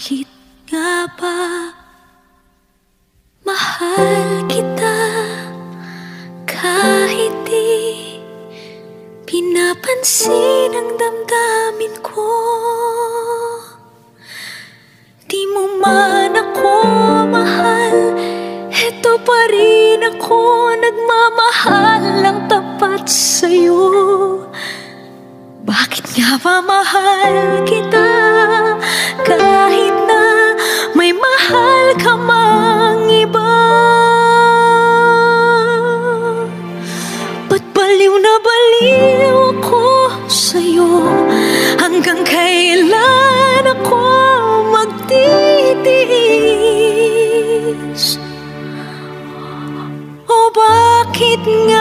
Bakit nga ba mahal kita kahit di pinapansin ang damdamin ko? Di mo man ako mahal, eto pa rin ako nagmamahal ng tapat sa'yo. Bakit nga ba mahal kita kahit na may mahal ka mang iba? Ba't baliw na baliw ako sa'yo? Hanggang kailan ako magtitiis? O bakit nga